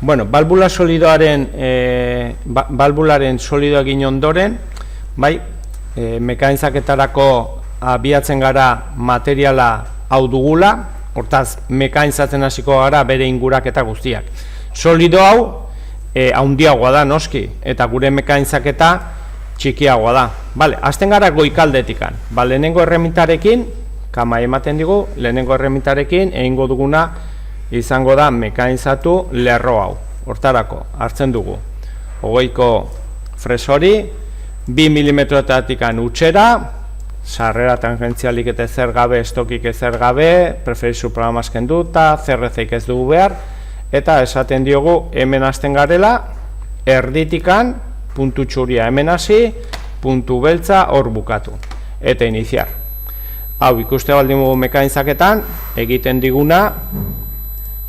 Bueno, balbularen solidoa egin ondoren, bai, mekainizaketarako abiatzen gara materiala hau dugula, hortaz, mekainizatzen hasiko gara bere inguraketa guztiak. Solido hau, handiagoa da, noski, eta gure mekainizaketa txikiagoa da. Bale, hasten gara goikaldetikan. Ba, lehenengo erremintarekin, kama ematen digu, lehenengo erremintarekin egingo duguna izango da mekainizatu lerro hau. Hortarako, hartzen dugu. 20ko fresori, 2 milimetroetatik utxera, sarrera tangentzialik eta ezer gabe, estokik ezer gabe, preferizu programaz kenduta, CRC-ik ez dugu behar, eta esaten diogu hemen hasten garela, erditikan, puntu txuria hemen hasi, puntu beltza hor bukatu, eta iniziar. Hau, ikuste baldin dugu mekanizaketan, egiten diguna,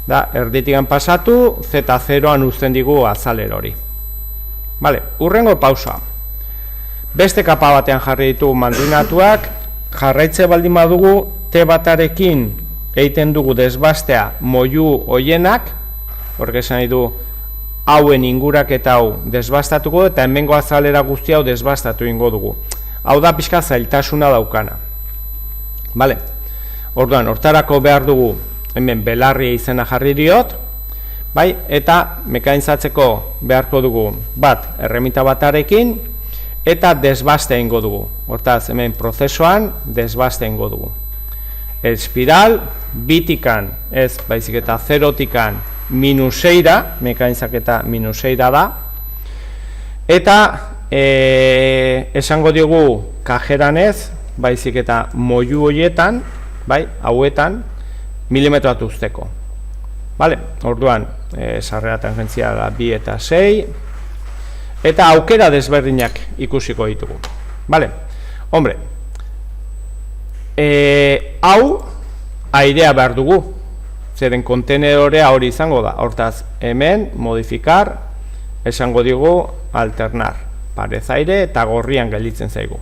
da, erditikan pasatu, Z0an uzten digu azaler hori. Vale, urrengo pausa. Beste kapa batean jarri ditugu mandrinatuak, jarraitze baldin badugu, T batarekin egiten dugu desbastea moilu hoienak, horrek esan nahi du hauen ingurak eta hau desbastatuko, eta hemengo azalera guzti hau desbastatu ingo dugu. Hau da pixka zailtasuna daukana. Vale. Orduan, hortarako behar dugu, hemen belarria izena jarri diot, bai, eta mekanizatzeko beharko dugu bat erremita batarekin, eta desbaste ingo dugu. Hortaz, hemen prozesuan desbaste ingo dugu. Espiral, bitikan, ez, baizik eta zerotikan minuseira, mekanizaketa minuseira da, eta esango diogu kajeran ez, baizik eta moilu horietan, bai, hauetan, milimetro bat usteko. Vale, orduan, sarrera tangentzia da 2 eta 6, eta aukera desberdinak ikusiko ditugu. Vale, hombre, hau airea behar dugu, zeren kontenedorea hori izango da. Hortaz, hemen, modifikar, esango digu alternar. Parez aire eta gorrian gelditzen zaigu.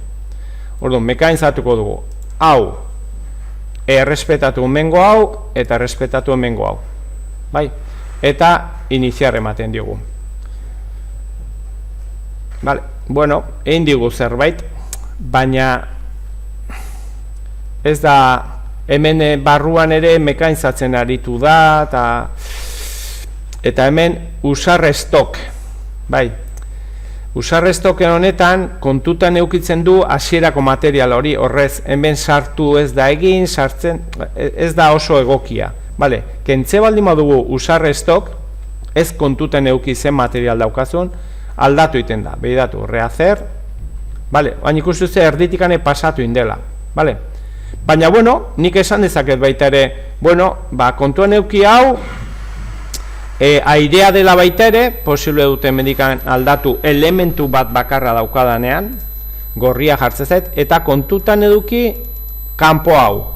Orduan, mekanizatuko dugu. Hau, errespetatu hemengo hau, eta errespetatu hemengo hau. Bai? Eta iniziar ematen diogu. Vale, bueno, egin digu zerbait, baina ez da hemen barruan ere mekanizatzen aritu da, eta hemen usarrestok, bai, usarrestoken honetan kontutan eukitzen du hasierako material hori, horrez hemen sartu ez da egin, sartzen ez da oso egokia. Vale, kentze baldin badugu usarrestok, ez kontutan eukitzen material daukazun, aldatu iten da, behidatu, rehacer, vale, baina ikustu ze erditikane pasatu indela, vale. Baina, bueno, nik esan dezaket baita ere, bueno, ba, kontuan euki hau, airea dela baita ere, posible dute medikan aldatu elementu bat bakarra daukadanean, gorria jartzen zait, eta kontutan eduki kanpo hau.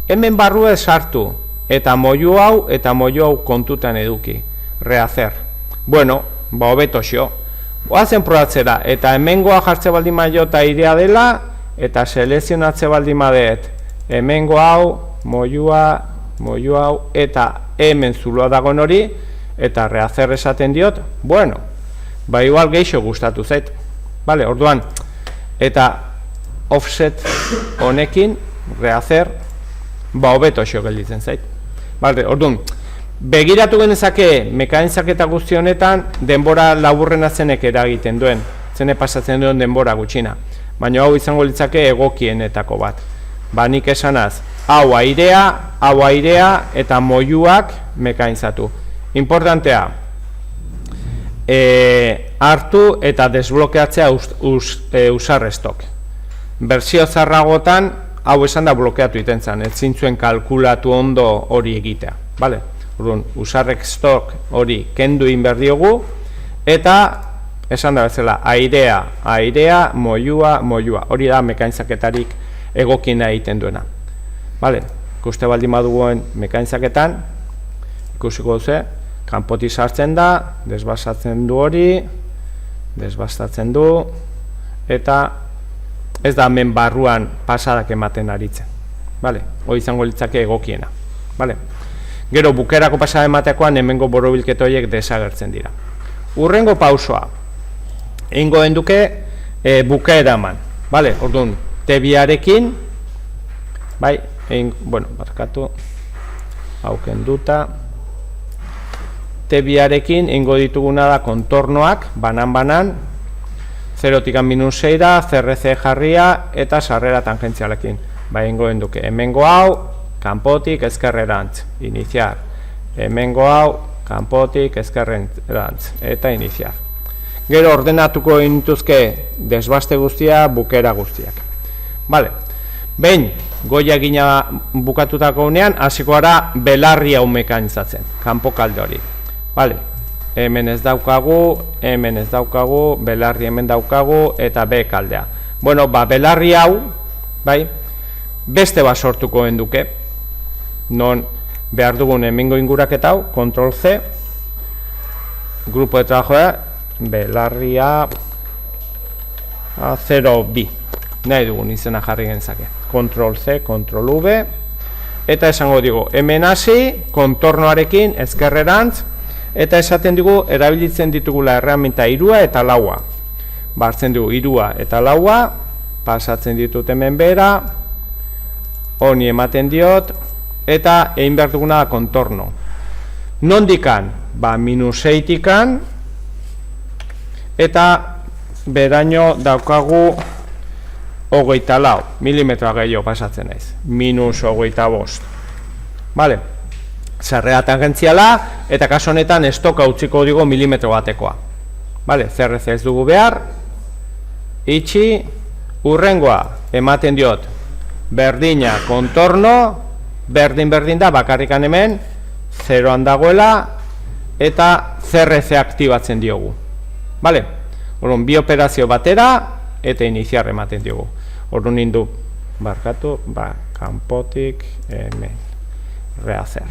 Hemen barrua sartu, eta moilu hau kontutan eduki, rehacer. Bueno, ba, hobeto xo. Oazen probatzera, eta hemengoa jartze baldin maio eta airea dela, eta selezionatze baldin madet, hemengo hau, moilu hau, eta hemen zuloa dagoen hori, eta rehacer esaten diot, bueno, ba igual geixo gustatu zait. Vale, orduan, eta offset honekin, rehacer, ba hobeto xo gelditzen zait. Vale, orduan, begiratu genezake mekanizaketa guzti honetan denbora laburrena zenek eragiten duen, zene pasatzen duen denbora gutxina, baina hau izango litzake egokienetako bat. Ba nik esanaz, hau airea eta moiluak mekanizatu. Importantea, hartu eta desblokeatzea usarrestok. Berzio zarragotan, hau esan da blokeatu iten zen, ez zintzuen kalkulatu ondo hori egitea. Vale? Urrun, usarrestok hori kendu inberdiogu, eta esan da bezala, airea, moilua, hori da mekanizaketarik egokina egiten duena. Vale? Ikuste baldin baduguen mekanizaketan, ikusiko duze, kanpoti sartzen da, desbastatzen du hori, desbastatzen du, eta ez da hemen barruan pasadak ematen aritzen. Vale? Hori izango litzake egokiena. Vale? Gero bukerako pasada ematekoan hemengo borobilketa horiek desagertzen dira. Urrengo pausoa. Eingo enduke bukaera eman. Vale, orduan, T2arekin, bai, bueno, barkatu, hau kenduta. T2arekin eingo dituguna da kontornoak, banan-banan, 0-tik -6ra, CRC jarria eta sarrera tangentzialekin. Bai, eingo enduke, hemengo hau, kanpotik ezkerrerantz, iniciar. Hemengo hau, kanpotik ezkerrerantz, eta iniciar. Gero ordenatuko intuzke desbaste guztia, bukera guztiak. Vale. Behin, goia gina bukatutako unean, hasiko gara belarri hau mekanizatzen, kanpo kalde hori. Vale. Hemen ez daukagu, belarri hemen daukagu, eta B kaldea. Bueno, belarri hau, bai, beste bat sortuko enduke. Non behar dugun hemengo inguraketa hau, Ctrl C, grupo de trabajoa, belarria 0B. Nahi dugun izena jarri genezake. Ctrl C, Ctrl V, eta esango digu, hemen hasi, kontornoarekin, ezkerrerantz, eta esaten dugu, erabilitzen ditugula erreminta 3 eta 4. Bartzen dugu 3 eta 4, pasatzen ditut hemen bera, honi ematen diot, eta egin behar duguna da kontorno. Nondikan? -6tikan, eta beraino daukagu 24 milimetroa gehiago pasatzen naiz, -25. Vale, sarrera tangentziala, eta kaso honetan estoka utziko digo milimetro batekoa. Vale, CRC ez dugu behar, itxi, urrengoa ematen diot, berdina kontorno, berdin da, bakarrikan hemen, 0an dagoela, eta CRC aktibatzen diogu. Vale, orduan, bi operazio batera, eta iniziar ematen diogu. Orduan indu, barkatu, kanpotik, hemen, rehacer.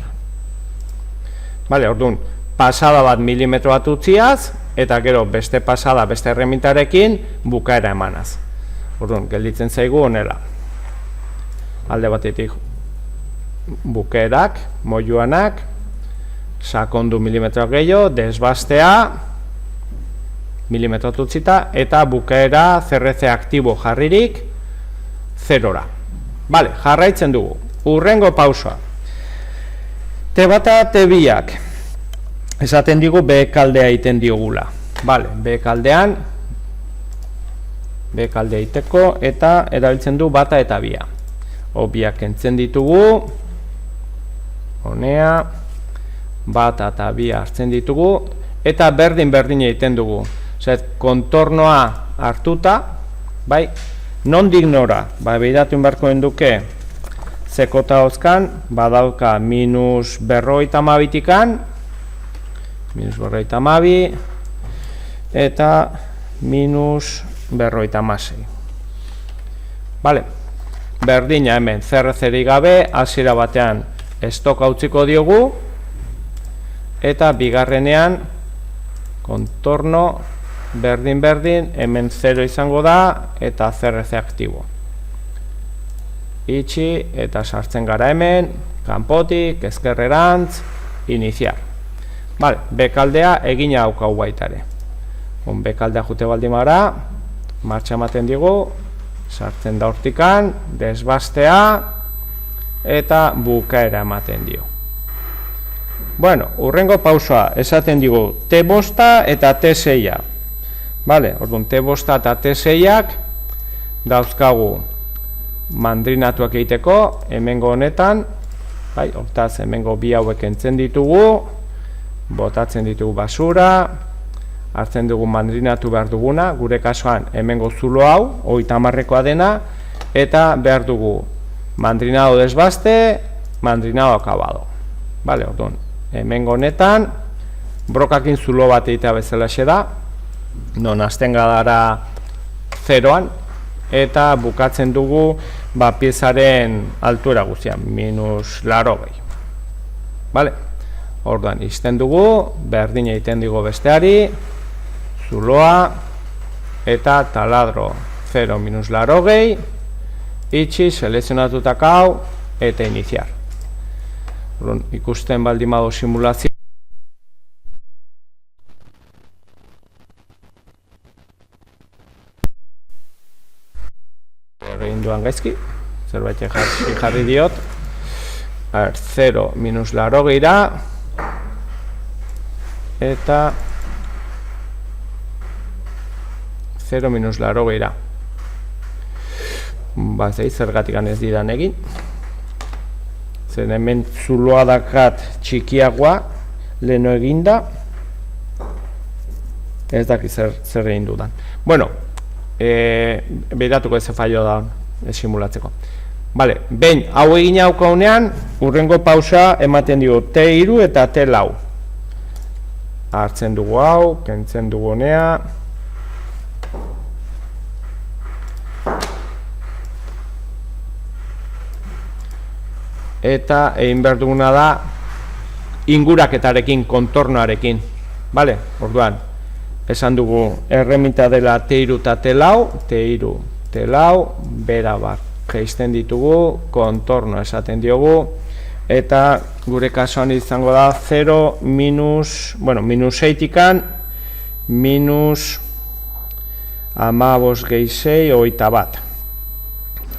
Vale, orduan, pasada bat milimetro bat utziaz, eta gero beste pasada, beste erremintarekin, bukaera emanaz. Orduan, gelditzen zaigu honela. Alde batetik bukerak, mojuanak, sakondu milimetro gehiago, desbastea, milimetro utzita, eta bukaera CRC aktibo jarririk 0ra. Vale, jarraitzen dugu. Urrengo pausoa. T1 T2ak. Esaten digu B kaldea egiten diogula. Vale, B kaldea egiteko, eta erabiltzen du bata eta bia. Biak kentzen ditugu, honea, bata eta bia hartzen ditugu, eta berdin egiten dugu. Kontornoa hartuta, bai, nondik nora, behiratu inbarko enduke, zekota hozkan, badauka -52tikan, -52, eta -56. Vale, berdina hemen, CRC-rik gabe, hasiera batean estoka utziko diogu, eta bigarrenean, kontorno, berdin, hemen 0 izango da, eta CRC aktibo. Itxi, eta sartzen gara hemen, kanpotik, ezkerrerantz, iniziar. Vale, bekaldea egina haukau baitare. Bekaldea jute baldin gara, martxa ematen digu, sartzen da hortikan, desbastea, eta bukaera ematen dio. Bueno, urrengo pausoa, esaten digu T5 eta T6a. Vale, orduan T5 eta T6ak dauzkagu mandrinatuak egiteko, hemengo honetan, bai, hortaz hemengo bi hauek entzen ditugu, botatzen ditugu basura, hartzen dugu mandrinatu behar duguna, gure kasuan hemengo zulo hau, 30ekoa dena, eta behar dugu mandrinado desbaste, mandrinado akabado. Vale, orduan, hemengo honetan, brokakin zulo bat egitea bezala da, non hasten gara 0an, eta bukatzen dugu piezaren altuera guztian, -80. Vale? Orduan, izten dugu, berdin egiten dugu besteari, zuloa, eta taladro 0 -80, itxi, selezionatutak hau, eta iniziar. ikusten baldin badu simulazio. Egin duan gaizki, zerbait jarri diot. 0 minus 80 eta 0 minus 80. Bazei, zergatik ez didan egin. Zer hemen zuloa dakat txikiagoa, leheno eginda. Ez daki zer egin dudan. Bueno, behiratuko ez fallo da simulatzeko. Vale, behin, hau egin haukaunean, urrengo pausa ematen dugu T3 eta T4. Hartzen dugu hau, kentzen dugu honea. Eta egin behar duguna da inguraketarekin, kontornoarekin. Vale, orduan, esan dugu erreminta dela T3 eta T4, T4, bera bat geisten ditugu, kontorno esaten diogu, eta gure kasuan izango da 0 minus, bueno, minus 6-tikan, minus 15 gehi 6, 21.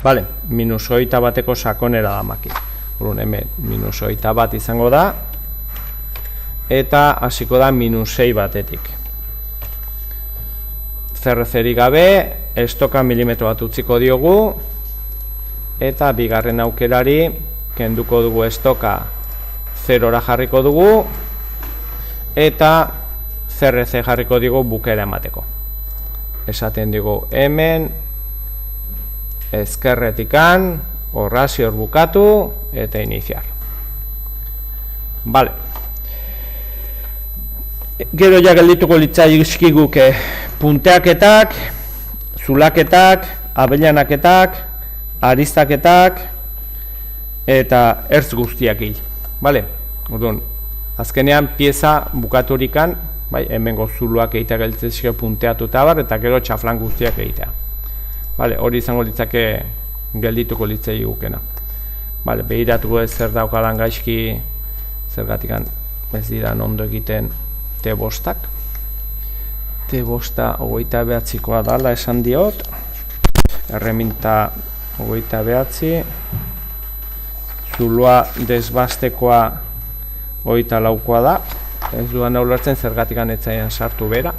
Vale, minus 21-eko sakonera da maki. Hemen minus 21 izango da, eta hasiko da minus 6 batetik. Zerrezerik gabe, estoka milimetro bat utziko diogu, eta bigarren aukerari kenduko dugu estoka 0-ra jarriko dugu, eta CRC jarriko dugu bukera emateko. Esaten dugu hemen, ezkerretikan, orrazio bukatu, eta iniciar. Vale. Gero ja geldituko litzaizkiguke punteaketak, zulaketak, abellanaketak, aristaketak, eta ertz guztiak hil. Vale? Orduan, azkenean pieza bukaturikan, bai, hemengo zuluak egitea gelditzezke punteatu eta bar, eta gero txaflan guztiak egitea. Vale, hori izango litzake geldituko litzai gukena. Vale, behiratuko ez zer daukadan gaizki, zergatikan ez didan ondo egiten T5-ak. T5 29koa dala esan diot. Erreminta 29. Zuloa desbastekoa 24koa da. Ez duan ulertzen zergatikan etzaian sartu bera.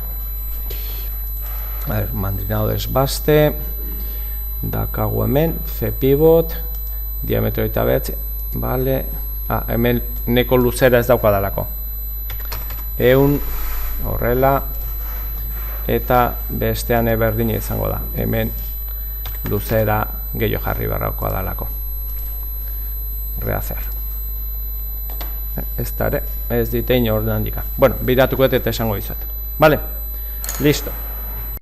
Mandrinado desbaste. Dakagu hemen, C-pivot, diametro 29, vale. Hemen neko luzera ez daukadalako. 100, horrela, eta bestean berdin izango da. Hemen luzera gehiago jarri barrauko adalako. Rehacer. Ez ditein ordenan dika. Bueno, bidatuko eta esango dizuet. Vale, listo.